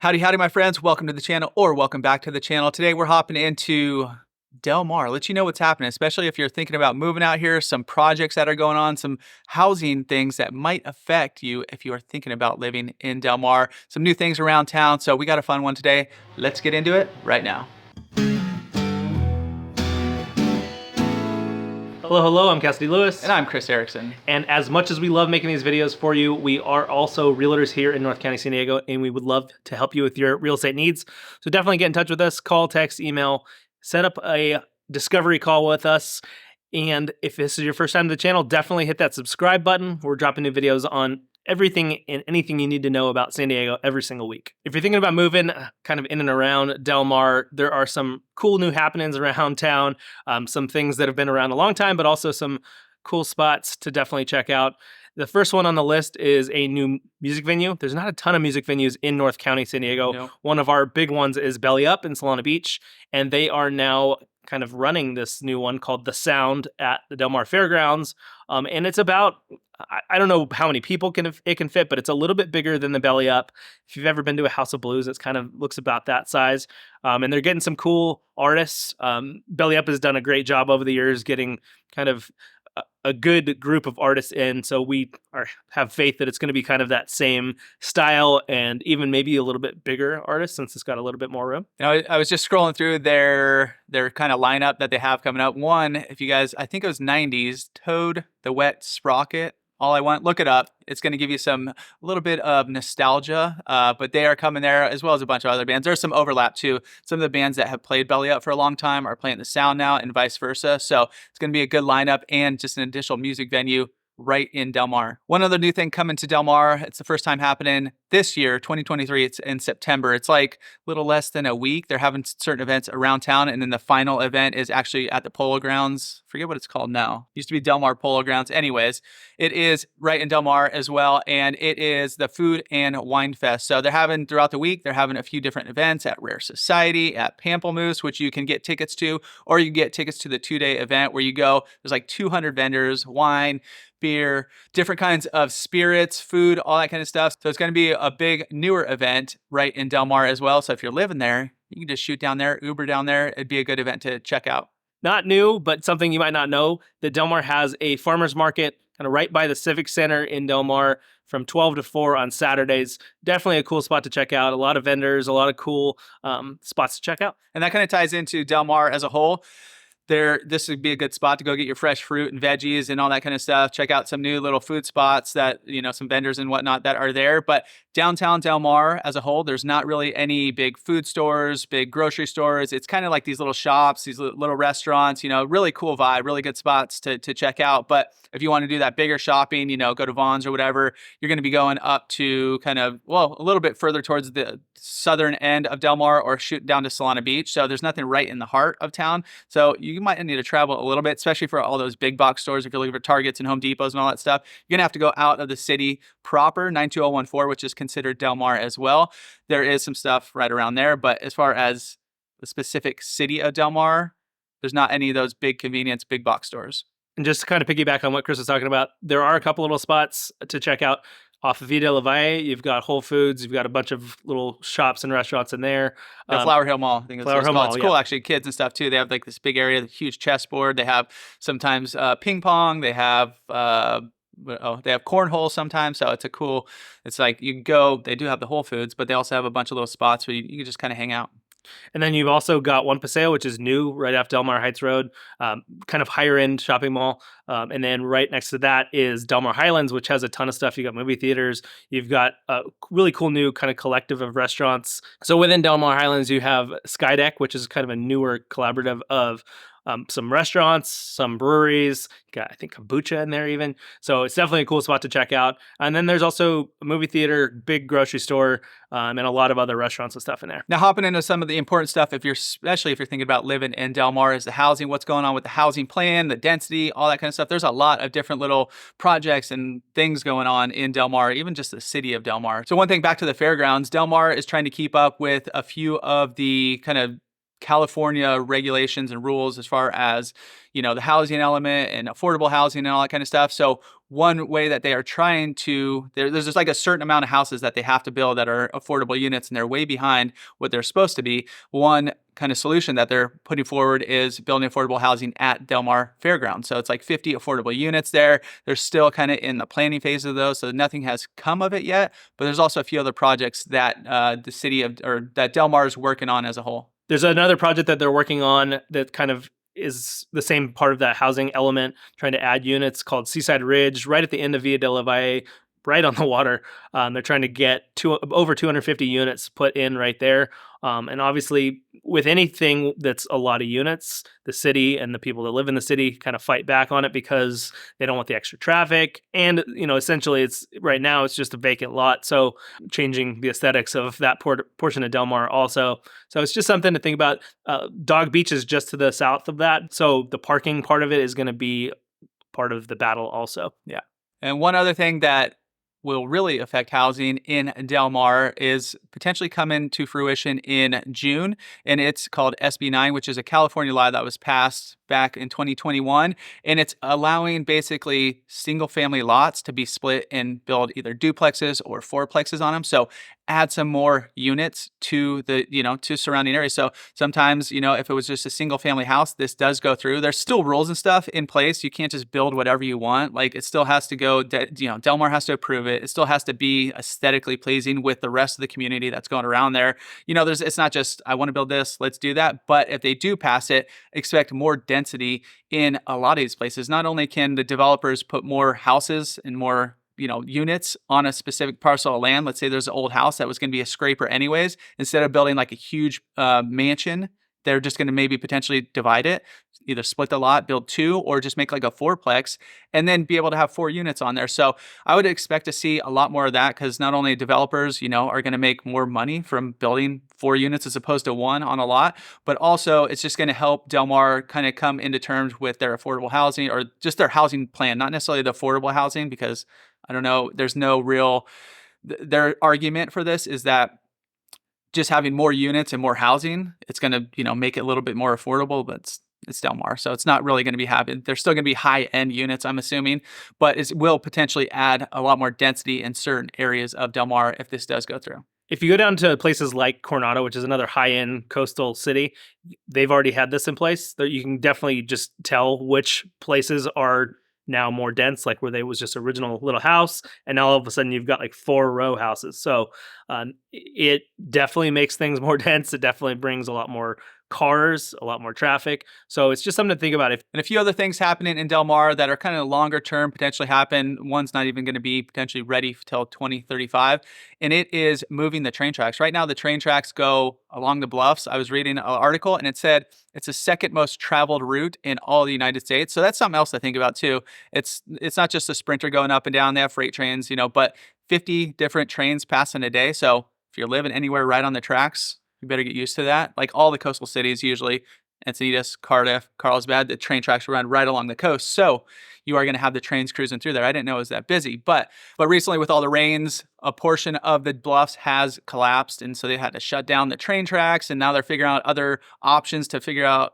Howdy, howdy, my friends. Welcome to the channel, or welcome back to the channel. Today, we're hopping into Del Mar. Let you know what's happening, especially if you're thinking about moving out here, some projects that are going on, some housing things that might affect you if you are thinking about living in Del Mar, some new things around town. So we got a fun one today. Let's get into it right now. Hello, I'm Cassidy Lewis. And I'm Chris Erickson. And as much as we love making these videos for you, we are also realtors here in North County, San Diego, and we would love to help you with your real estate needs. So definitely get in touch with us, call, text, email, set up a discovery call with us. And if this is your first time to the channel, definitely hit that subscribe button. We're dropping new videos on everything and anything you need to know about San Diego every single week. If you're thinking about moving kind of in and around Del Mar, there are some cool new happenings around town, some things that have been around a long time, but also some cool spots to definitely check out. The first one on the list is a new music venue. There's not a ton of music venues in North County, San Diego. No. One of our big ones is Belly Up in Solana Beach, and they are now kind of running this new one called The Sound at the Del Mar Fairgrounds. And it's about, I don't know how many people it can fit, but it's a little bit bigger than the Belly Up. If you've ever been to a House of Blues, it's kind of looks about that size. And they're getting some cool artists. Belly Up has done a great job over the years getting kind of a good group of artists in, so we have faith that it's going to be kind of that same style and even maybe a little bit bigger artists since it's got a little bit more room. You know, I was just scrolling through their kind of lineup that they have coming up. One, if you guys, I think it was 90s, Toad the Wet Sprocket. All I Want, look it up. It's going to give you a little bit of nostalgia, but they are coming there as well as a bunch of other bands. There's some overlap too. Some of the bands that have played Belly Up for a long time are playing The Sound now and vice versa. So it's going to be a good lineup and just an additional music venue right in Del Mar. One other new thing coming to Del Mar, it's the first time happening this year, 2023. It's in September. It's like a little less than a week. They're having certain events around town, and then the final event is actually at the Polo Grounds. Forget what it's called now. Used to be Del Mar Polo Grounds. Anyways, it is right in Del Mar as well, and it is the Food and Wine Fest. So they're having, throughout the week, they're having a few different events at Rare Society, at Pamplemousse, which you can get tickets to, or you can get tickets to the 2-day event where you go, there's like 200 vendors, wine, beer, different kinds of spirits, food, all that kind of stuff. So it's going to be a big newer event right in Del Mar as well. So if you're living there, you can just shoot down there, Uber down there. It'd be a good event to check out. Not new, but something you might not know, that Del Mar has a farmer's market kind of right by the Civic Center in Del Mar from 12 to 4 on Saturdays. Definitely a cool spot to check out. A lot of vendors, a lot of cool spots to check out. And that kind of ties into Del Mar as a whole. This would be a good spot to go get your fresh fruit and veggies and all that kind of stuff. Check out some new little food spots that, some vendors and whatnot that are there. But downtown Del Mar as a whole, there's not really any big food stores, big grocery stores. It's kind of like these little shops, these little restaurants, really cool vibe, really good spots to check out. But if you want to do that bigger shopping, go to Vaughn's or whatever, you're going to be going up to kind of, a little bit further towards the southern end of Del Mar or shoot down to Solana Beach. So there's nothing right in the heart of town. So you might need to travel a little bit, especially for all those big box stores. If you're looking for Targets and Home Depots and all that stuff, you're gonna have to go out of the city proper, 92014, which is considered Del Mar as well. There is some stuff right around there, but as far as the specific city of Del Mar, there's not any of those big convenience, big box stores. And just to kind of piggyback on what Chris was talking about, there are a couple little spots to check out. Off of Vita La Valle, you've got Whole Foods, you've got a bunch of little shops and restaurants in there. The Flower Hill Mall, I think Flower Hill Mall, it's cool, actually. Kids and stuff too. They have like this big area, the huge chessboard. They have sometimes ping pong. They have they have cornhole sometimes. So it's like you can go. They do have the Whole Foods, but they also have a bunch of little spots where you can just kind of hang out. And then you've also got One Paseo, which is new right off Del Mar Heights Road, kind of higher end shopping mall. And then right next to that is Del Mar Highlands, which has a ton of stuff. You got movie theaters. You've got a really cool new kind of collective of restaurants. So within Del Mar Highlands, you have Skydeck, which is kind of a newer collaborative of some restaurants, some breweries, got, I think, kombucha in there even. So it's definitely a cool spot to check out. And then there's also a movie theater, big grocery store, and a lot of other restaurants and stuff in there. Now, hopping into some of the important stuff, especially if you're thinking about living in Del Mar, is the housing, what's going on with the housing plan, the density, all that kind of stuff. There's a lot of different little projects and things going on in Del Mar, even just the city of Del Mar. So one thing, back to the fairgrounds, Del Mar is trying to keep up with a few of the kind of California regulations and rules as far as, the housing element and affordable housing and all that kind of stuff. So one way that they are trying to, there's just like a certain amount of houses that they have to build that are affordable units, and they're way behind what they're supposed to be. One kind of solution that they're putting forward is building affordable housing at Del Mar Fairgrounds. So it's like 50 affordable units there. They're still kind of in the planning phase of those, so nothing has come of it yet. But there's also a few other projects that the city of, or that Del Mar is working on as a whole. There's another project that they're working on that kind of is the same part of that housing element, trying to add units, called Seaside Ridge, right at the end of Via de la Valle, right on the water. They're trying to get over 250 units put in right there. And obviously, with anything that's a lot of units, the city and the people that live in the city kind of fight back on it because they don't want the extra traffic. And, essentially, it's right now it's just a vacant lot. So changing the aesthetics of that portion of Del Mar also. So it's just something to think about. Dog Beach is just to the south of that. So the parking part of it is going to be part of the battle also. Yeah. And one other thing that will really affect housing in Del Mar is potentially coming to fruition in June. And it's called SB 9, which is a California law that was passed back in 2021. And it's allowing basically single family lots to be split and build either duplexes or fourplexes on them. So add some more units to the, to surrounding areas. So sometimes, if it was just a single family house, this does go through. There's still rules and stuff in place. You can't just build whatever you want. Like, it still has to go, Del Mar has to approve it. It still has to be aesthetically pleasing with the rest of the community that's going around there. It's not just, I want to build this, let's do that. But if they do pass it, expect more density in a lot of these places. Not only can the developers put more houses and more units on a specific parcel of land. Let's say there's an old house that was going to be a scraper anyways. Instead of building like a huge mansion, they're just going to maybe potentially divide it, either split the lot, build two, or just make like a fourplex and then be able to have 4 units on there. So I would expect to see a lot more of that, because not only developers, are going to make more money from building 4 units as opposed to 1 on a lot, but also it's just going to help Del Mar kind of come into terms with their affordable housing, or just their housing plan, not necessarily the affordable housing, because I don't know, there's no real, their argument for this is that just having more units and more housing, it's going to, make it a little bit more affordable, but it's Del Mar. So it's not really going to be there's still going to be high end units, I'm assuming, but it will potentially add a lot more density in certain areas of Del Mar if this does go through. If you go down to places like Coronado, which is another high-end coastal city, they've already had this in place. You can definitely just tell which places are now more dense, like where they was just original little house, and now all of a sudden you've got like 4 row houses. So it definitely makes things more dense. It definitely brings a lot more cars, a lot more traffic. So it's just something to think about. And a few other things happening in Del Mar that are kind of longer term, potentially happen. One's not even going to be potentially ready till 2035, and it is moving the train tracks. Right now, the train tracks go along the bluffs. I was reading an article and it said it's the second most traveled route in all the United States. So that's something else to think about too. It's not just a sprinter going up and down. They have freight trains, but 50 different trains passing a day. So if you're living anywhere right on the tracks, you better get used to that. Like all the coastal cities, usually Encinitas, Cardiff, Carlsbad, the train tracks run right along the coast. So you are going to have the trains cruising through there. I didn't know it was that busy, but recently with all the rains, a portion of the bluffs has collapsed. And so they had to shut down the train tracks, and now they're figuring out other options to figure out,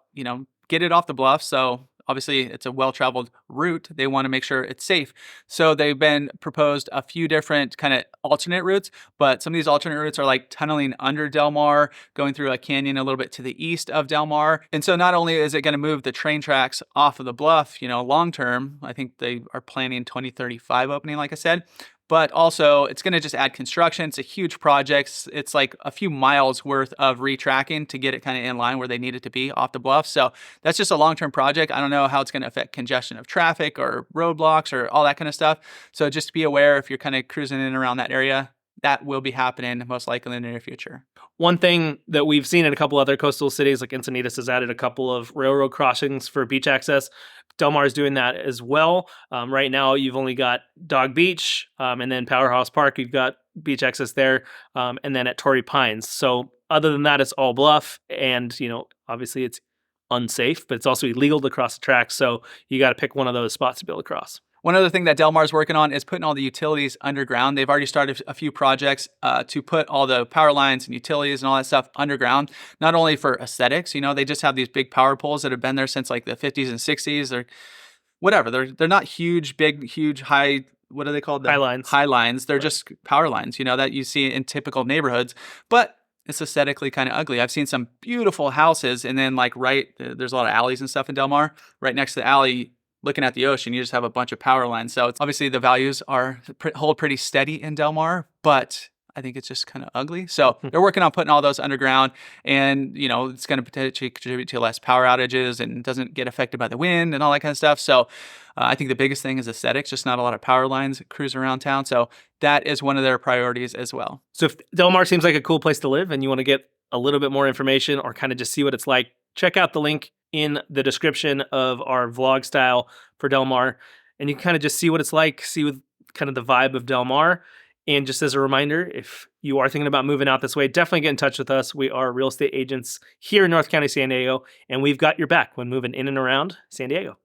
get it off the bluff. So obviously it's a well-traveled route. They want to make sure it's safe. So they've been proposed a few different kind of alternate routes, but some of these alternate routes are like tunneling under Del Mar, going through a canyon a little bit to the east of Del Mar. And so not only is it going to move the train tracks off of the bluff, long term, I think they are planning 2035 opening, like I said, but also it's going to just add construction. It's a huge project. It's like a few miles worth of retracking to get it kind of in line where they need it to be off the bluff. So that's just a long-term project. I don't know how it's going to affect congestion of traffic or roadblocks or all that kind of stuff. So just be aware if you're kind of cruising in around that area, that will be happening most likely in the near future. One thing that we've seen in a couple other coastal cities, like Encinitas has added a couple of railroad crossings for beach access. Del Mar is doing that as well. Right now, you've only got Dog Beach, and then Powerhouse Park, you've got beach access there, and then at Torrey Pines. So other than that, it's all bluff, and obviously it's unsafe, but it's also illegal to cross the tracks. So you got to pick one of those spots to build across. One other thing that Del Mar's working on is putting all the utilities underground. They've already started a few projects to put all the power lines and utilities and all that stuff underground, not only for aesthetics. They just have these big power poles that have been there since like the 50s and 60s. They're whatever. They're not huge, big, huge, high. What are they called? High lines. High lines. They're Right. just power lines, that you see in typical neighborhoods. But it's aesthetically kind of ugly. I've seen some beautiful houses, and then like there's a lot of alleys and stuff in Del Mar. Right next to the alley, looking at the ocean, you just have a bunch of power lines. So it's obviously the values hold pretty steady in Del Mar, but I think it's just kind of ugly. So they're working on putting all those underground, and it's going to potentially contribute to less power outages and doesn't get affected by the wind and all that kind of stuff. So I think the biggest thing is aesthetics, just not a lot of power lines cruising around town. So that is one of their priorities as well. So if Del Mar seems like a cool place to live and you want to get a little bit more information or kind of just see what it's like, check out the link in the description of our vlog style for Del Mar, and you can kind of just see what it's like, see what kind of the vibe of Del Mar. And just as a reminder, if you are thinking about moving out this way, definitely get in touch with us. We are real estate agents here in North County, San Diego, and we've got your back when moving in and around San Diego.